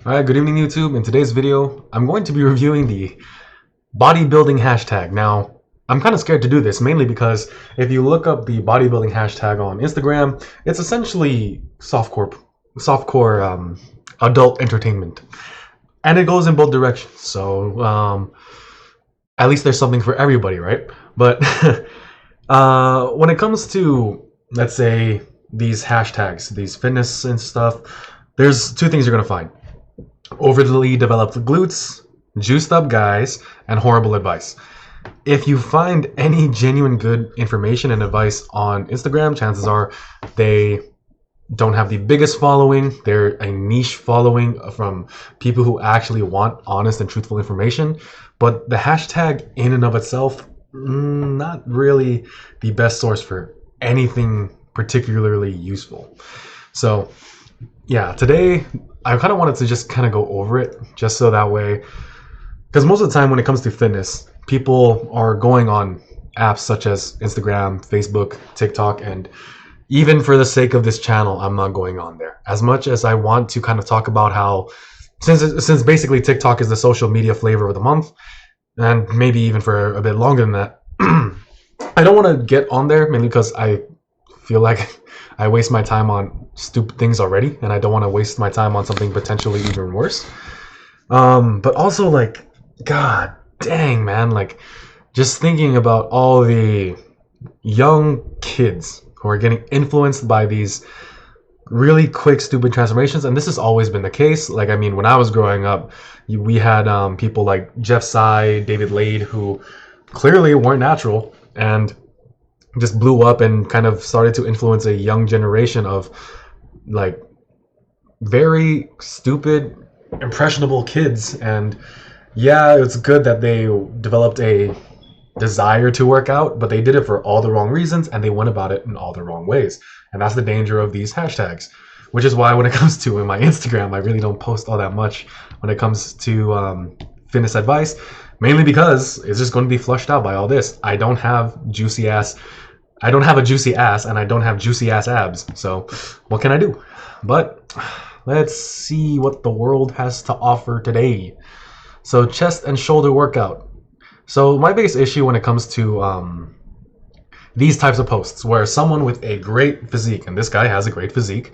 Alright, good evening YouTube. In today's video, I'm going to be reviewing the bodybuilding hashtag. Now, I'm kind of scared to do this, mainly because if you look up the bodybuilding hashtag on Instagram, it's essentially softcore adult entertainment. And it goes in both directions, so at least there's something for everybody, right? But when it comes to, let's say, these hashtags, these fitness and stuff, there's two things you're going to find. Overly developed glutes, juiced up guys, and horrible advice. If you find any genuine good information and advice on Instagram, chances are they don't have the biggest following. They're a niche following from people who actually want honest and truthful information. But the hashtag in and of itself, not really the best source for anything particularly useful. So yeah, today I kind of wanted to just kind of go over it just so that way, because most of the time when it comes to fitness, people are going on apps such as Instagram, Facebook, TikTok, and even for the sake of this channel, I'm not going on there. As much as I want to kind of talk about how, since basically TikTok is the social media flavor of the month, and maybe even for a bit longer than that, I don't want to get on there mainly because I feel like I waste my time on stupid things already, and I don't want to waste my time on something potentially even worse. But also, like, god dang, man, like, just thinking about all the young kids who are getting influenced by these really quick, stupid transformations. And this has always been the case. Like, I mean, when I was growing up, we had people like Jeff Sy, David Lade, who clearly weren't natural and just blew up and kind of started to influence a young generation of like very stupid, impressionable kids. And yeah, it's good that they developed a desire to work out, but they did it for all the wrong reasons and they went about it in all the wrong ways. And that's the danger of these hashtags, which is why when it comes to my Instagram, I really don't post all that much when it comes to fitness advice, mainly because it's just going to be flushed out by all this. I don't have a juicy ass and I don't have juicy ass abs. So what can I do? But let's see what the world has to offer today. So chest and shoulder workout. So my biggest issue when it comes to these types of posts where someone with a great physique, and this guy has a great physique,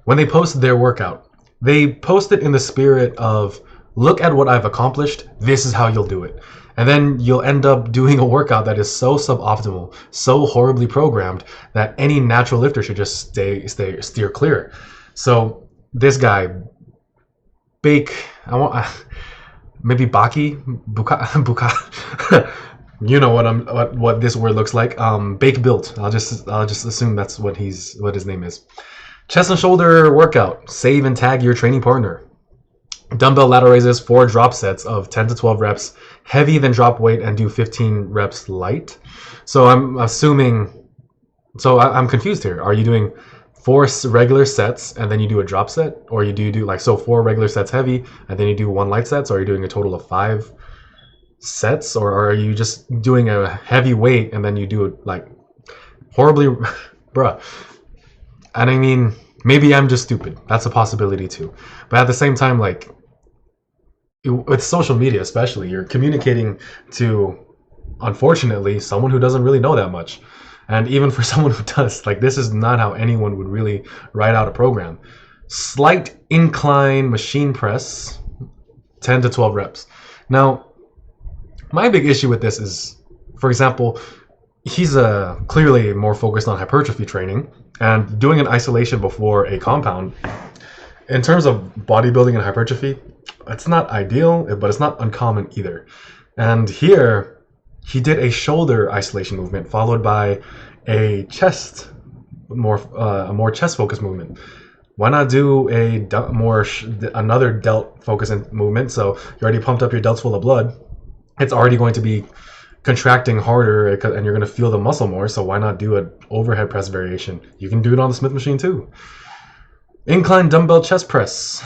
when they post their workout, they post it in the spirit of, look at what I've accomplished, this is how you'll do it. And then you'll end up doing a workout that is so suboptimal, so horribly programmed that any natural lifter should just steer clear. So this guy, maybe Buka, you know what this word looks like. Bake built. I'll just assume that's what his name is. Chest and shoulder workout. Save and tag your training partner. Dumbbell lateral raises, 4 drop sets of 10 to 12 reps, heavy, then drop weight and do 15 reps light. So I'm assuming, I'm confused here. Are you doing 4 regular sets and then you do a drop set, or you do like, so 4 regular sets heavy and then you do 1 light set? So are you doing a total of 5 sets, or are you just doing a heavy weight and then you do it like horribly, bruh? And I mean, maybe I'm just stupid. That's a possibility too. But at the same time, like, with social media especially, you're communicating to, unfortunately, someone who doesn't really know that much. And even for someone who does, like, this is not how anyone would really write out a program. Slight incline machine press, 10 to 12 reps. Now, my big issue with this is, for example, he's clearly more focused on hypertrophy training, and doing an isolation before a compound, in terms of bodybuilding and hypertrophy, it's not ideal, but it's not uncommon either. And here, he did a shoulder isolation movement followed by a chest, a more chest-focused movement. Why not do another delt focused movement? So you already pumped up your delts full of blood. It's already going to be contracting harder, and you're going to feel the muscle more. So why not do an overhead press variation? You can do it on the Smith machine too. Incline dumbbell chest press.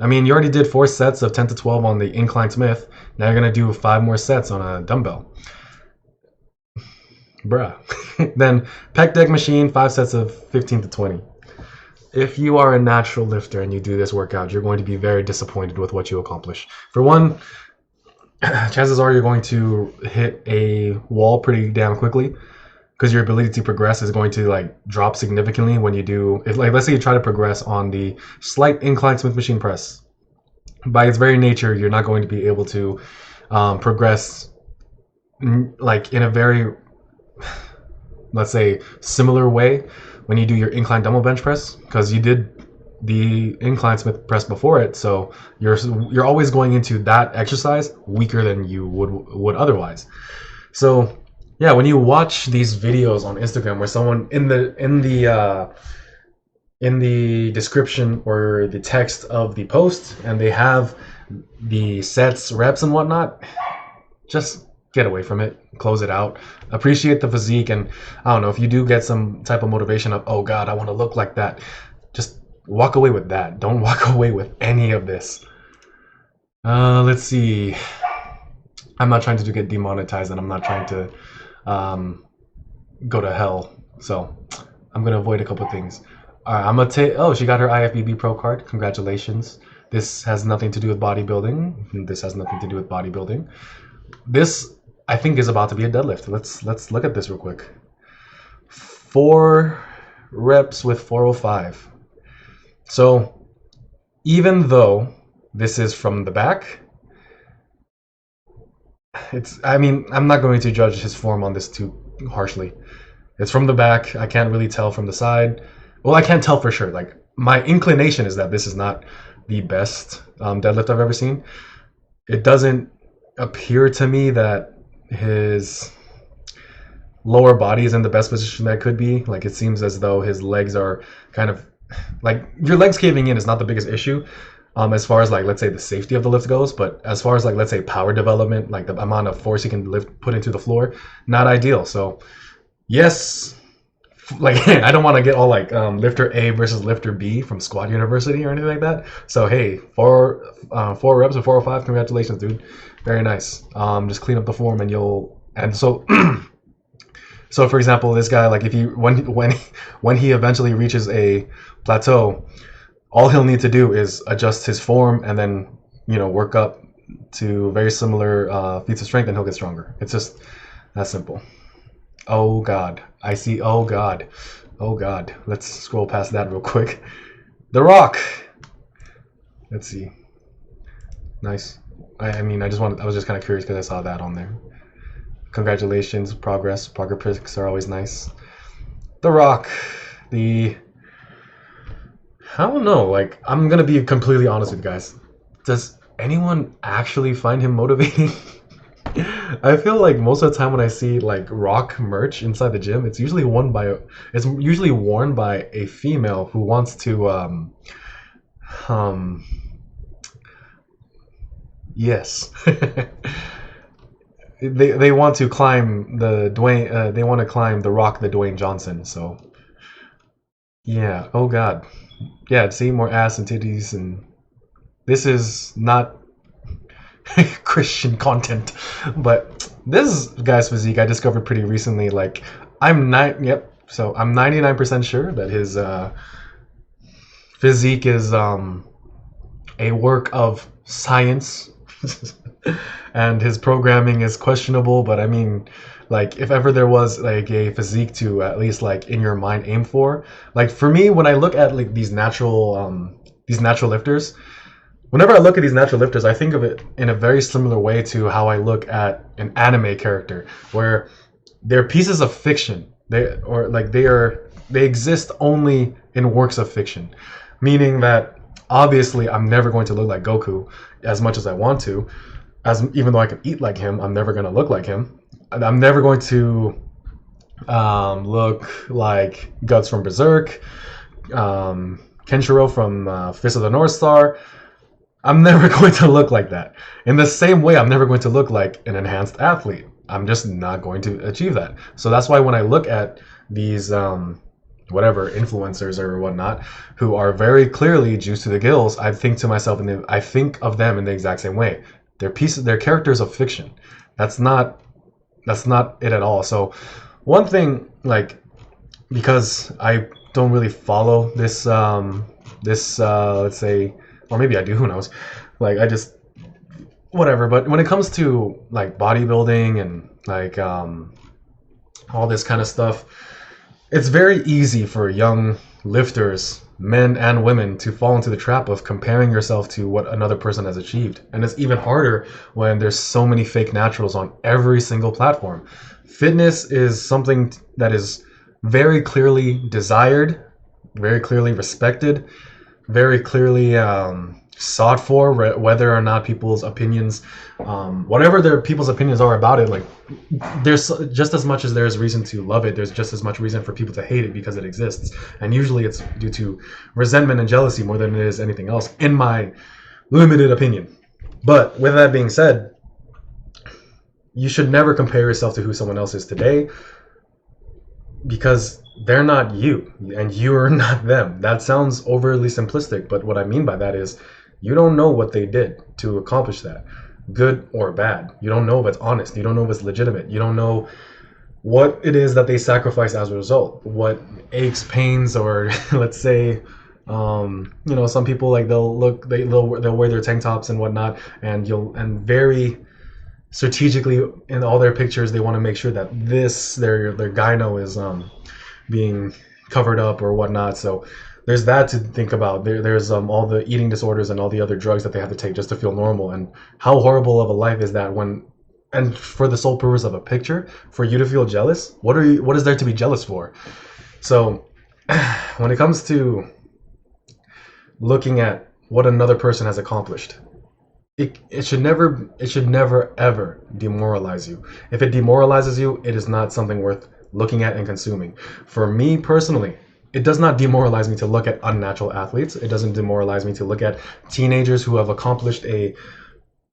I mean, you already did 4 sets of 10 to 12 on the incline Smith. Now you're going to do 5 more sets on a dumbbell. Bruh. Then pec deck machine, 5 sets of 15 to 20. if you are a natural lifter and you do this workout, you're going to be very disappointed with what you accomplish. For one, chances are you're going to hit a wall pretty damn quickly, because your ability to progress is going to like drop significantly when you do, if like, let's say you try to progress on the slight incline Smith machine press. By its very nature, you're not going to be able to progress like in a very, let's say, similar way when you do your incline dumbbell bench press, because you did the incline Smith press before it, so you're always going into that exercise weaker than you would otherwise. So yeah, when you watch these videos on Instagram where someone in the description or the text of the post, and they have the sets, reps, and whatnot, just get away from it, close it out, appreciate the physique. And I don't know, if you do get some type of motivation of, oh god, I want to look like that, just walk away with that. Don't walk away with any of this. Let's see, I'm not trying to get demonetized, and I'm not trying to go to hell, so I'm gonna avoid a couple things. All right, I'm gonna take. Oh, she got her IFBB Pro card. Congratulations. This has nothing to do with bodybuilding. This has nothing to do with bodybuilding. This, I think, is about to be a deadlift. Let's look at this real quick. 4 reps with 405. So even though this is from the back, I mean, I'm not going to judge his form on this too harshly. It's from the back. I can't really tell from the side. Well, I can't tell for sure. Like, my inclination is that this is not the best deadlift I've ever seen. It doesn't appear to me that his lower body is in the best position that it could be. Like, it seems as though his legs are kind of, like, your legs caving in is not the biggest issue as far as, like, let's say the safety of the lift goes, but as far as, like, let's say power development, like the amount of force you can put into the floor, not ideal. So yes, like, I don't want to get all like lifter A versus lifter B from Squat University or anything like that. So hey, 4 reps of 405. Congratulations, dude. Very nice. Just clean up the form, and so so for example, this guy, like, if he when he eventually reaches a plateau, all he'll need to do is adjust his form, and then, you know, work up to very similar feats of strength, and he'll get stronger. It's just that simple. Oh god, I see. Oh god, oh god. Let's scroll past that real quick. The Rock. Let's see. Nice. I mean, I was just kind of curious because I saw that on there. Congratulations, progress pics are always nice. The Rock. I don't know. Like, I'm gonna be completely honest with you guys. Does anyone actually find him motivating? I feel like most of the time when I see like Rock merch inside the gym, it's usually worn by a female who wants to yes. they want to climb the Dwayne they want to climb the Rock, the Dwayne Johnson. So yeah, oh god. Yeah, see, more ass and titties, and this is not Christian content, but this guy's physique I discovered pretty recently. Like, I'm 99% sure that his physique is a work of science, and his programming is questionable. But I mean, like, if ever there was like a physique to at least like in your mind aim for, like, for me, when I look at like these natural lifters, whenever I look at these natural lifters, I think of it in a very similar way to how I look at an anime character, where they're pieces of fiction. They exist only in works of fiction, meaning that obviously I'm never going to look like Goku as much as I want to. Even though I can eat like him, I'm never going to look like him. I'm never going to look like Guts from Berserk, Kenshiro from Fist of the North Star. I'm never going to look like that. In the same way, I'm never going to look like an enhanced athlete. I'm just not going to achieve that. So that's why when I look at these whatever influencers or whatnot who are very clearly juiced to the gills, I think to myself, and I think of them in the exact same way. They're characters of fiction. That's not it at all. So one thing, like, because I don't really follow this let's say, or maybe I do, who knows. Like I just whatever. But when it comes to like bodybuilding and like all this kind of stuff, it's very easy for young lifters, men and women, to fall into the trap of comparing yourself to what another person has achieved. And it's even harder when there's so many fake naturals on every single platform. Fitness is something that is very clearly desired, very clearly respected, very clearly sought for, whether or not people's opinions, whatever their people's opinions are about it, like there's just as much as there's reason to love it, there's just as much reason for people to hate it because it exists. And usually it's due to resentment and jealousy more than it is anything else, in my limited opinion. But with that being said, you should never compare yourself to who someone else is today, because they're not you and you're not them. That sounds overly simplistic, but what I mean by that is you don't know what they did to accomplish that, good or bad. You don't know if it's honest. You don't know if it's legitimate. You don't know what it is that they sacrifice as a result, what aches, pains, or let's say, some people, like they'll wear their tank tops and whatnot, and very strategically in all their pictures they want to make sure that their gyno is being covered up or whatnot. So there's that to think about. There's all the eating disorders and all the other drugs that they have to take just to feel normal. And how horrible of a life is that, and for the sole purpose of a picture, for you to feel jealous? What is there to be jealous for? So when it comes to looking at what another person has accomplished, it should never ever demoralize you. If it demoralizes you, it is not something worth looking at and consuming. For me personally, it does not demoralize me to look at unnatural athletes. It doesn't demoralize me to look at teenagers who have accomplished a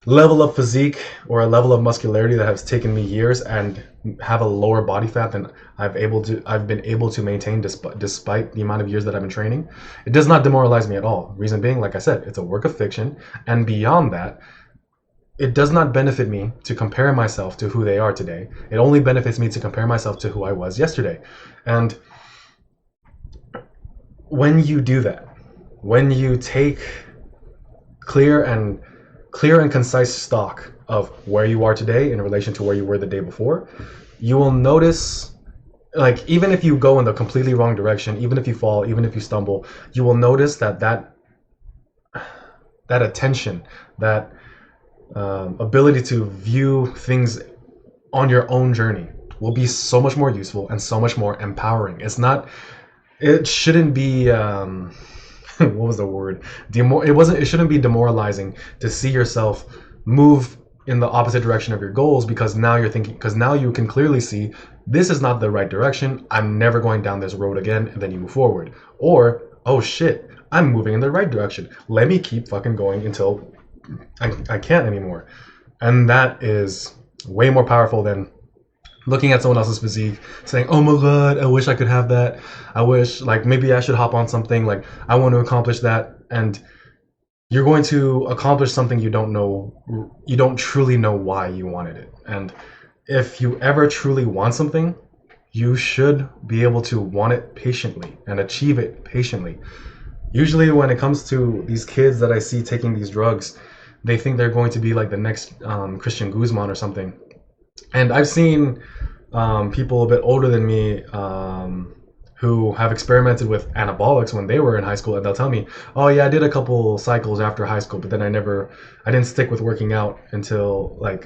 level of physique or a level of muscularity that has taken me years and have a lower body fat than I've been able to maintain despite the amount of years that I've been training. It does not demoralize me at all. Reason being, like I said, it's a work of fiction, and beyond that, it does not benefit me to compare myself to who they are today. It only benefits me to compare myself to who I was yesterday. And when you do that, when you take clear and concise stock of where you are today in relation to where you were the day before, you will notice, like, even if you go in the completely wrong direction, even if you fall, even if you stumble, you will notice that attention, that ability to view things on your own journey will be so much more useful and so much more empowering. It shouldn't be what was the word? It shouldn't be demoralizing to see yourself move in the opposite direction of your goals, because now you can clearly see this is not the right direction. I'm never going down this road again, and then you move forward. Or, oh shit, I'm moving in the right direction. Let me keep fucking going until I can't anymore. And that is way more powerful than looking at someone else's physique, saying, oh my god, I wish I could have that. I wish, like, maybe I should hop on something, like, I want to accomplish that. And you're going to accomplish something you don't truly know why you wanted it. And if you ever truly want something, you should be able to want it patiently and achieve it patiently. Usually when it comes to these kids that I see taking these drugs, they think they're going to be like the next Christian Guzman or something. And I've seen people a bit older than me who have experimented with anabolics when they were in high school, and they'll tell me, oh yeah, I did a couple cycles after high school, but then I didn't stick with working out until way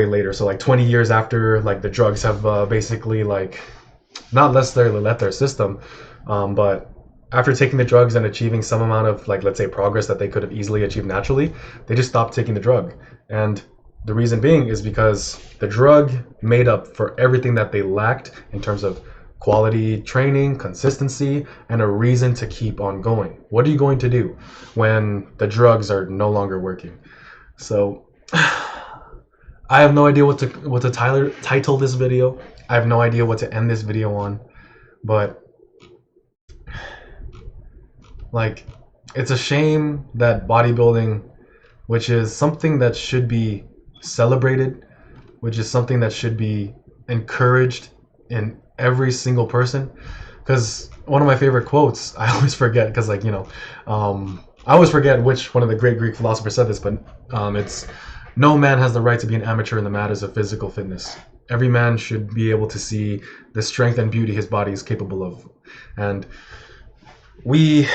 later. So like 20 years after, like, the drugs have basically, like, not necessarily left their system, but after taking the drugs and achieving some amount of, like, let's say, progress that they could have easily achieved naturally, they just stopped taking the drug. And the reason being is because the drug made up for everything that they lacked in terms of quality training, consistency, and a reason to keep on going. What are you going to do when the drugs are no longer working? So I have no idea what to title this video. I have no idea what to end this video on, but like, it's a shame that bodybuilding, which is something that should be celebrated, which is something that should be encouraged in every single person, because one of my favorite quotes, I always forget, because like, I always forget which one of the great Greek philosophers said this, but it's, no man has the right to be an amateur in the matters of physical fitness. Every man should be able to see the strength and beauty his body is capable of. And we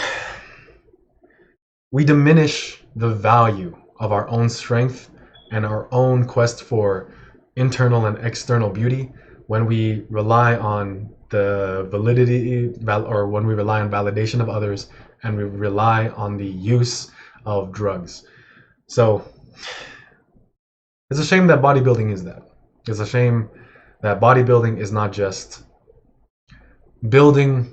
diminish the value of our own strength and our own quest for internal and external beauty when we rely on the validity, or when we rely on validation of others, and we rely on the use of drugs. So it's a shame that bodybuilding is that. It's a shame that bodybuilding is not just building.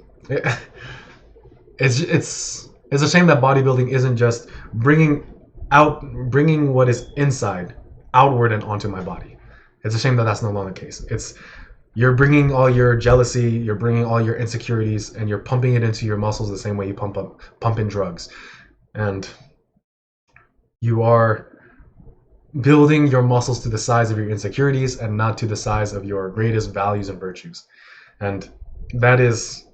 It's a shame that bodybuilding isn't just bringing what is inside outward and onto my body. It's a shame that that's no longer the case. You're bringing all your jealousy, you're bringing all your insecurities, and you're pumping it into your muscles the same way you pump in drugs. And you are building your muscles to the size of your insecurities and not to the size of your greatest values and virtues. And that is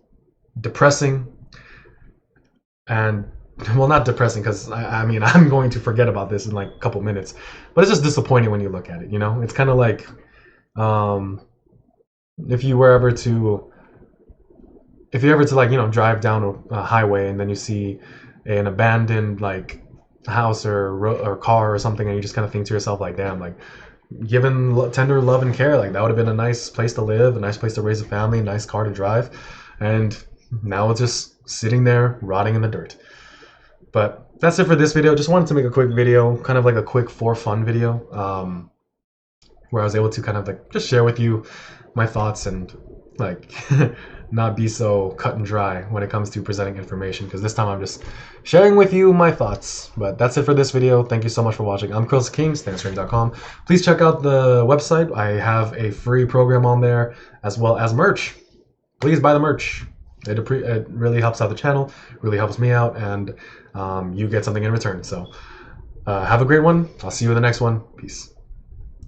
depressing. And, well, not depressing, because I mean, I'm going to forget about this in like a couple minutes, but it's just disappointing when you look at it. It's kind of like, if you were ever to like, drive down a highway, and then you see an abandoned like house or car or something, and you just kind of think to yourself like, damn, like, given tender love and care, like, that would have been a nice place to live, a nice place to raise a family, a nice car to drive, and now it's just sitting there rotting in the dirt. But that's it for this video. Just wanted to make a quick video, kind of like a quick for fun video, where I was able to kind of like just share with you my thoughts and like not be so cut and dry when it comes to presenting information, because this time I'm just sharing with you my thoughts. But that's it for this video. Thank you so much for watching. I'm Chris King, StanceRing.com. Please check out the website. I have a free program on there, as well as merch. Please buy the merch. It really helps out the channel, really helps me out, and you get something in return. So have a great one. I'll see you in the next one. Peace.